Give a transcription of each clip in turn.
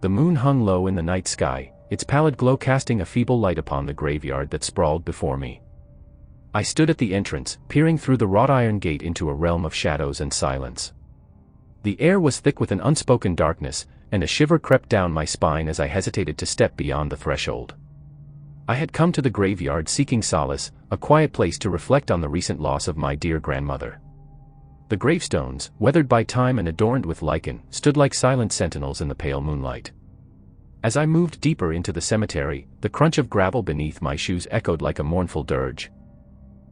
The moon hung low in the night sky, its pallid glow casting a feeble light upon the graveyard that sprawled before me. I stood at the entrance, peering through the wrought iron gate into a realm of shadows and silence. The air was thick with an unspoken darkness, and a shiver crept down my spine as I hesitated to step beyond the threshold. I had come to the graveyard seeking solace, a quiet place to reflect on the recent loss of my dear grandmother. The gravestones, weathered by time and adorned with lichen, stood like silent sentinels in the pale moonlight. As I moved deeper into the cemetery, the crunch of gravel beneath my shoes echoed like a mournful dirge.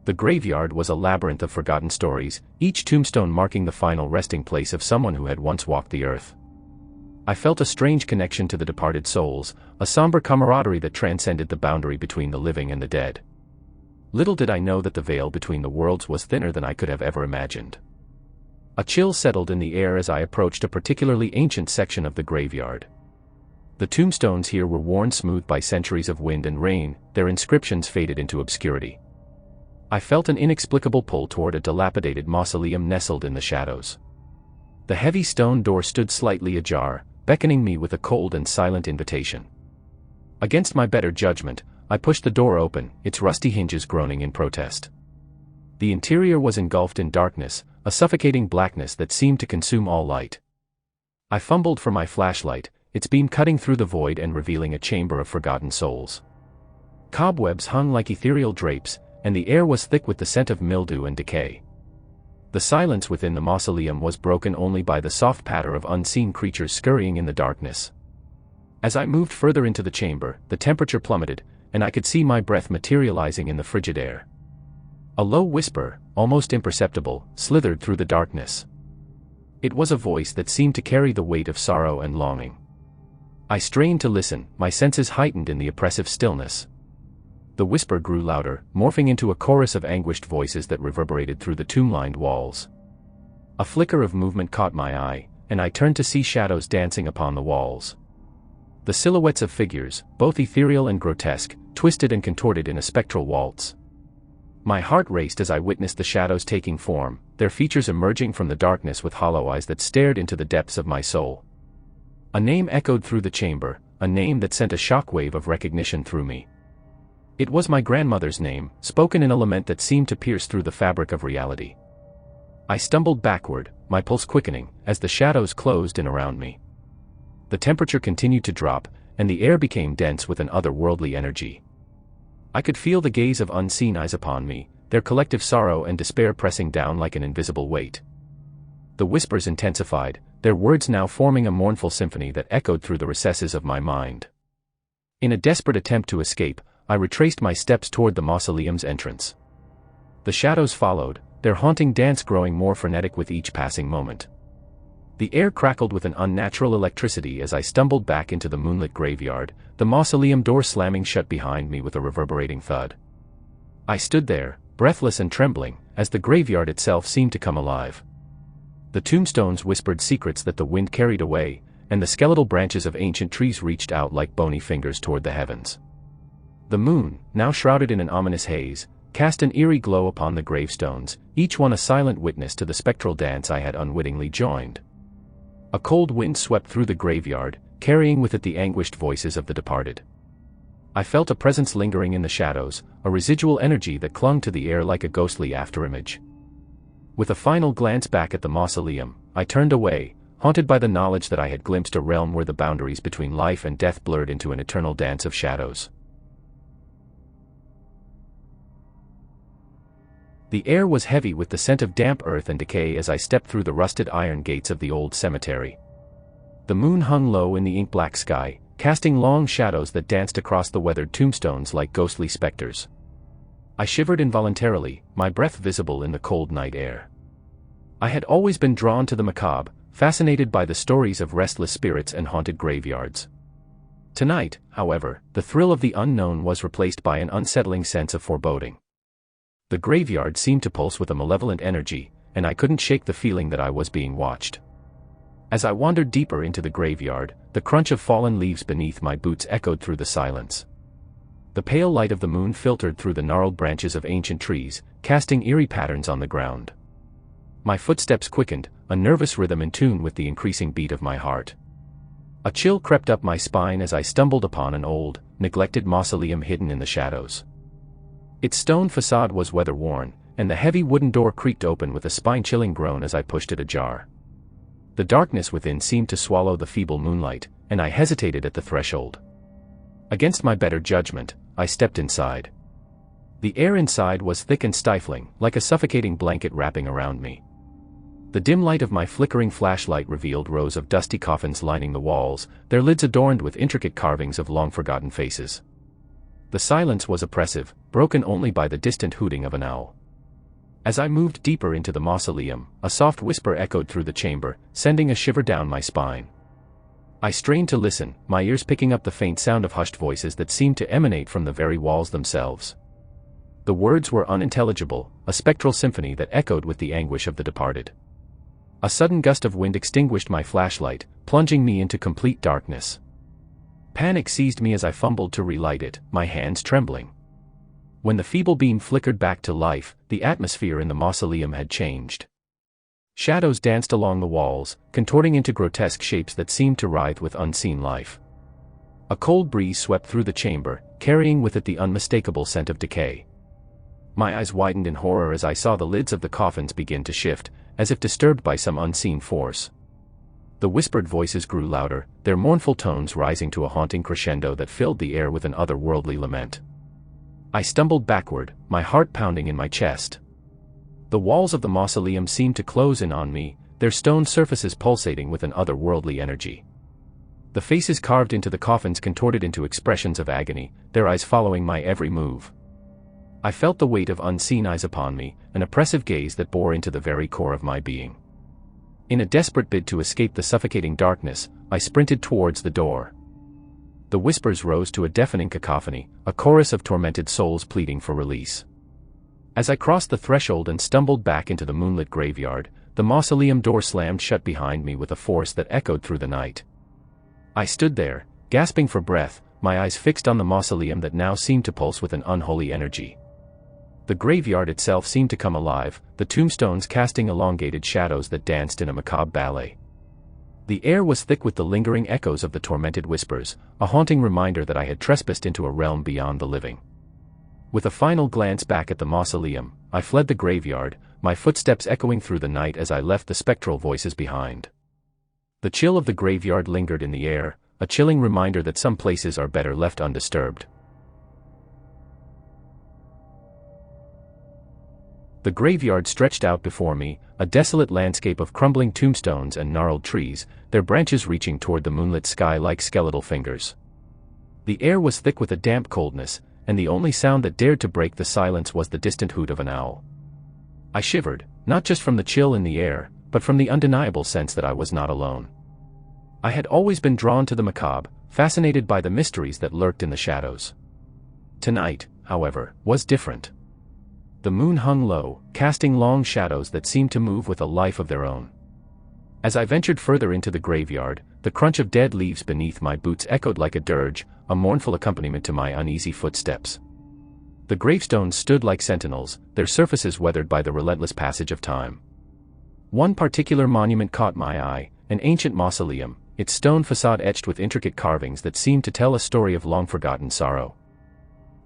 The graveyard was a labyrinth of forgotten stories, each tombstone marking the final resting place of someone who had once walked the earth. I felt a strange connection to the departed souls, a somber camaraderie that transcended the boundary between the living and the dead. Little did I know that the veil between the worlds was thinner than I could have ever imagined. A chill settled in the air as I approached a particularly ancient section of the graveyard. The tombstones here were worn smooth by centuries of wind and rain, their inscriptions faded into obscurity. I felt an inexplicable pull toward a dilapidated mausoleum nestled in the shadows. The heavy stone door stood slightly ajar, beckoning me with a cold and silent invitation. Against my better judgment, I pushed the door open, its rusty hinges groaning in protest. The interior was engulfed in darkness, a suffocating blackness that seemed to consume all light. I fumbled for my flashlight, its beam cutting through the void and revealing a chamber of forgotten souls. Cobwebs hung like ethereal drapes, and the air was thick with the scent of mildew and decay. The silence within the mausoleum was broken only by the soft patter of unseen creatures scurrying in the darkness. As I moved further into the chamber, the temperature plummeted, and I could see my breath materializing in the frigid air. A low whisper, almost imperceptible, slithered through the darkness. It was a voice that seemed to carry the weight of sorrow and longing. I strained to listen, my senses heightened in the oppressive stillness. The whisper grew louder, morphing into a chorus of anguished voices that reverberated through the tomb-lined walls. A flicker of movement caught my eye, and I turned to see shadows dancing upon the walls. The silhouettes of figures, both ethereal and grotesque, twisted and contorted in a spectral waltz. My heart raced as I witnessed the shadows taking form, their features emerging from the darkness with hollow eyes that stared into the depths of my soul. A name echoed through the chamber, a name that sent a shockwave of recognition through me. It was my grandmother's name, spoken in a lament that seemed to pierce through the fabric of reality. I stumbled backward, my pulse quickening, as the shadows closed in around me. The temperature continued to drop, and the air became dense with an otherworldly energy. I could feel the gaze of unseen eyes upon me, their collective sorrow and despair pressing down like an invisible weight. The whispers intensified, their words now forming a mournful symphony that echoed through the recesses of my mind. In a desperate attempt to escape, I retraced my steps toward the mausoleum's entrance. The shadows followed, their haunting dance growing more frenetic with each passing moment. The air crackled with an unnatural electricity as I stumbled back into the moonlit graveyard, the mausoleum door slamming shut behind me with a reverberating thud. I stood there, breathless and trembling, as the graveyard itself seemed to come alive. The tombstones whispered secrets that the wind carried away, and the skeletal branches of ancient trees reached out like bony fingers toward the heavens. The moon, now shrouded in an ominous haze, cast an eerie glow upon the gravestones, each one a silent witness to the spectral dance I had unwittingly joined. A cold wind swept through the graveyard, carrying with it the anguished voices of the departed. I felt a presence lingering in the shadows, a residual energy that clung to the air like a ghostly afterimage. With a final glance back at the mausoleum, I turned away, haunted by the knowledge that I had glimpsed a realm where the boundaries between life and death blurred into an eternal dance of shadows. The air was heavy with the scent of damp earth and decay as I stepped through the rusted iron gates of the old cemetery. The moon hung low in the ink-black sky, casting long shadows that danced across the weathered tombstones like ghostly specters. I shivered involuntarily, my breath visible in the cold night air. I had always been drawn to the macabre, fascinated by the stories of restless spirits and haunted graveyards. Tonight, however, the thrill of the unknown was replaced by an unsettling sense of foreboding. The graveyard seemed to pulse with a malevolent energy, and I couldn't shake the feeling that I was being watched. As I wandered deeper into the graveyard, the crunch of fallen leaves beneath my boots echoed through the silence. The pale light of the moon filtered through the gnarled branches of ancient trees, casting eerie patterns on the ground. My footsteps quickened, a nervous rhythm in tune with the increasing beat of my heart. A chill crept up my spine as I stumbled upon an old, neglected mausoleum hidden in the shadows. Its stone facade was weather-worn, and the heavy wooden door creaked open with a spine-chilling groan as I pushed it ajar. The darkness within seemed to swallow the feeble moonlight, and I hesitated at the threshold. Against my better judgment, I stepped inside. The air inside was thick and stifling, like a suffocating blanket wrapping around me. The dim light of my flickering flashlight revealed rows of dusty coffins lining the walls, their lids adorned with intricate carvings of long-forgotten faces. The silence was oppressive, broken only by the distant hooting of an owl. As I moved deeper into the mausoleum, a soft whisper echoed through the chamber, sending a shiver down my spine. I strained to listen, my ears picking up the faint sound of hushed voices that seemed to emanate from the very walls themselves. The words were unintelligible, a spectral symphony that echoed with the anguish of the departed. A sudden gust of wind extinguished my flashlight, plunging me into complete darkness. Panic seized me as I fumbled to relight it, my hands trembling. When the feeble beam flickered back to life, the atmosphere in the mausoleum had changed. Shadows danced along the walls, contorting into grotesque shapes that seemed to writhe with unseen life. A cold breeze swept through the chamber, carrying with it the unmistakable scent of decay. My eyes widened in horror as I saw the lids of the coffins begin to shift, as if disturbed by some unseen force. The whispered voices grew louder, their mournful tones rising to a haunting crescendo that filled the air with an otherworldly lament. I stumbled backward, my heart pounding in my chest. The walls of the mausoleum seemed to close in on me, their stone surfaces pulsating with an otherworldly energy. The faces carved into the coffins contorted into expressions of agony, their eyes following my every move. I felt the weight of unseen eyes upon me, an oppressive gaze that bore into the very core of my being. In a desperate bid to escape the suffocating darkness, I sprinted towards the door. The whispers rose to a deafening cacophony, a chorus of tormented souls pleading for release. As I crossed the threshold and stumbled back into the moonlit graveyard, the mausoleum door slammed shut behind me with a force that echoed through the night. I stood there, gasping for breath, my eyes fixed on the mausoleum that now seemed to pulse with an unholy energy. The graveyard itself seemed to come alive, the tombstones casting elongated shadows that danced in a macabre ballet. The air was thick with the lingering echoes of the tormented whispers, a haunting reminder that I had trespassed into a realm beyond the living. With a final glance back at the mausoleum, I fled the graveyard, my footsteps echoing through the night as I left the spectral voices behind. The chill of the graveyard lingered in the air, a chilling reminder that some places are better left undisturbed. The graveyard stretched out before me, a desolate landscape of crumbling tombstones and gnarled trees, their branches reaching toward the moonlit sky like skeletal fingers. The air was thick with a damp coldness, and the only sound that dared to break the silence was the distant hoot of an owl. I shivered, not just from the chill in the air, but from the undeniable sense that I was not alone. I had always been drawn to the macabre, fascinated by the mysteries that lurked in the shadows. Tonight, however, was different. The moon hung low, casting long shadows that seemed to move with a life of their own. As I ventured further into the graveyard, the crunch of dead leaves beneath my boots echoed like a dirge, a mournful accompaniment to my uneasy footsteps. The gravestones stood like sentinels, their surfaces weathered by the relentless passage of time. One particular monument caught my eye, an ancient mausoleum, its stone facade etched with intricate carvings that seemed to tell a story of long-forgotten sorrow.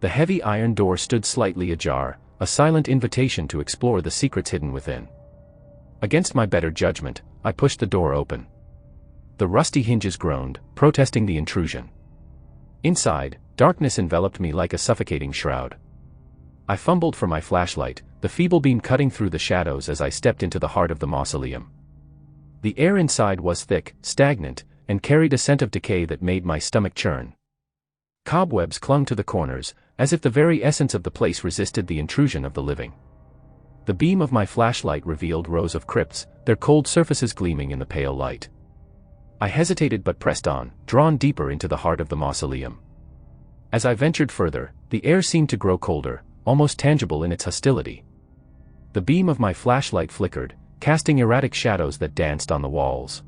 The heavy iron door stood slightly ajar, a silent invitation to explore the secrets hidden within. Against my better judgment, I pushed the door open. The rusty hinges groaned, protesting the intrusion. Inside, darkness enveloped me like a suffocating shroud. I fumbled for my flashlight, the feeble beam cutting through the shadows as I stepped into the heart of the mausoleum. The air inside was thick, stagnant, and carried a scent of decay that made my stomach churn. Cobwebs clung to the corners, as if the very essence of the place resisted the intrusion of the living. The beam of my flashlight revealed rows of crypts, their cold surfaces gleaming in the pale light. I hesitated but pressed on, drawn deeper into the heart of the mausoleum. As I ventured further, the air seemed to grow colder, almost tangible in its hostility. The beam of my flashlight flickered, casting erratic shadows that danced on the walls.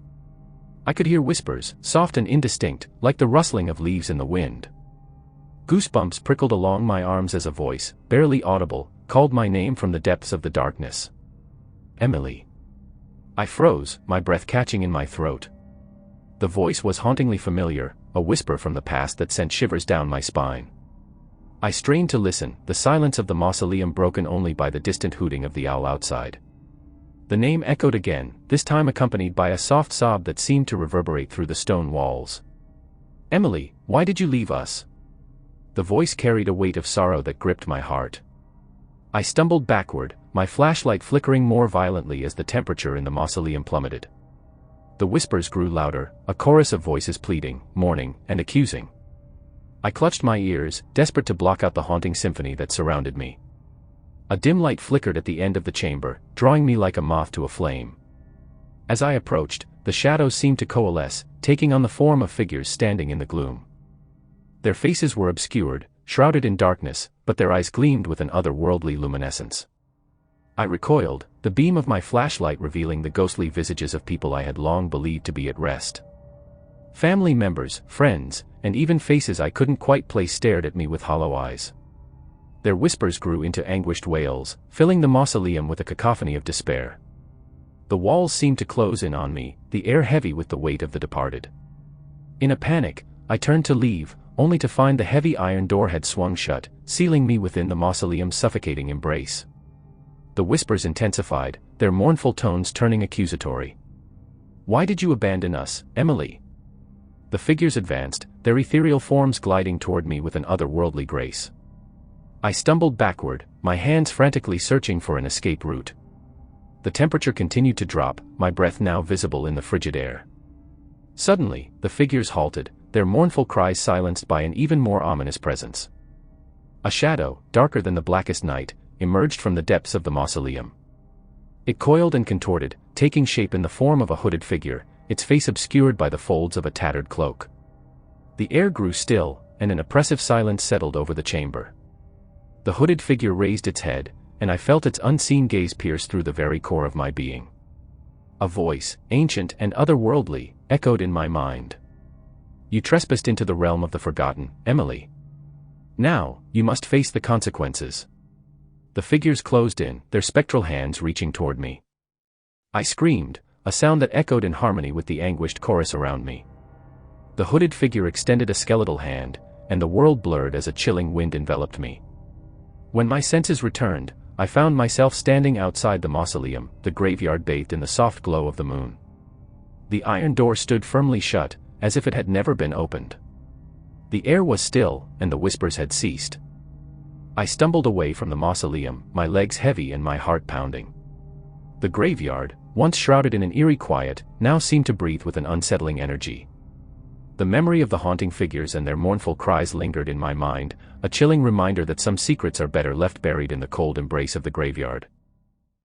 I could hear whispers, soft and indistinct, like the rustling of leaves in the wind. Goosebumps prickled along my arms as a voice, barely audible, called my name from the depths of the darkness. Emily. I froze, my breath catching in my throat. The voice was hauntingly familiar, a whisper from the past that sent shivers down my spine. I strained to listen, the silence of the mausoleum broken only by the distant hooting of the owl outside. The name echoed again, this time accompanied by a soft sob that seemed to reverberate through the stone walls. "Emily, why did you leave us?" The voice carried a weight of sorrow that gripped my heart. I stumbled backward, my flashlight flickering more violently as the temperature in the mausoleum plummeted. The whispers grew louder, a chorus of voices pleading, mourning, and accusing. I clutched my ears, desperate to block out the haunting symphony that surrounded me. A dim light flickered at the end of the chamber, drawing me like a moth to a flame. As I approached, the shadows seemed to coalesce, taking on the form of figures standing in the gloom. Their faces were obscured, shrouded in darkness, but their eyes gleamed with an otherworldly luminescence. I recoiled, the beam of my flashlight revealing the ghostly visages of people I had long believed to be at rest. Family members, friends, and even faces I couldn't quite place stared at me with hollow eyes. Their whispers grew into anguished wails, filling the mausoleum with a cacophony of despair. The walls seemed to close in on me, the air heavy with the weight of the departed. In a panic, I turned to leave, only to find the heavy iron door had swung shut, sealing me within the mausoleum's suffocating embrace. The whispers intensified, their mournful tones turning accusatory. "Why did you abandon us, Emily?" The figures advanced, their ethereal forms gliding toward me with an otherworldly grace. I stumbled backward, my hands frantically searching for an escape route. The temperature continued to drop, my breath now visible in the frigid air. Suddenly, the figures halted, their mournful cries silenced by an even more ominous presence. A shadow, darker than the blackest night, emerged from the depths of the mausoleum. It coiled and contorted, taking shape in the form of a hooded figure, its face obscured by the folds of a tattered cloak. The air grew still, and an oppressive silence settled over the chamber. The hooded figure raised its head, and I felt its unseen gaze pierce through the very core of my being. A voice, ancient and otherworldly, echoed in my mind. "You trespassed into the realm of the forgotten, Emily. Now, you must face the consequences." The figures closed in, their spectral hands reaching toward me. I screamed, a sound that echoed in harmony with the anguished chorus around me. The hooded figure extended a skeletal hand, and the world blurred as a chilling wind enveloped me. When my senses returned, I found myself standing outside the mausoleum, the graveyard bathed in the soft glow of the moon. The iron door stood firmly shut, as if it had never been opened. The air was still, and the whispers had ceased. I stumbled away from the mausoleum, my legs heavy and my heart pounding. The graveyard, once shrouded in an eerie quiet, now seemed to breathe with an unsettling energy. The memory of the haunting figures and their mournful cries lingered in my mind, a chilling reminder that some secrets are better left buried in the cold embrace of the graveyard.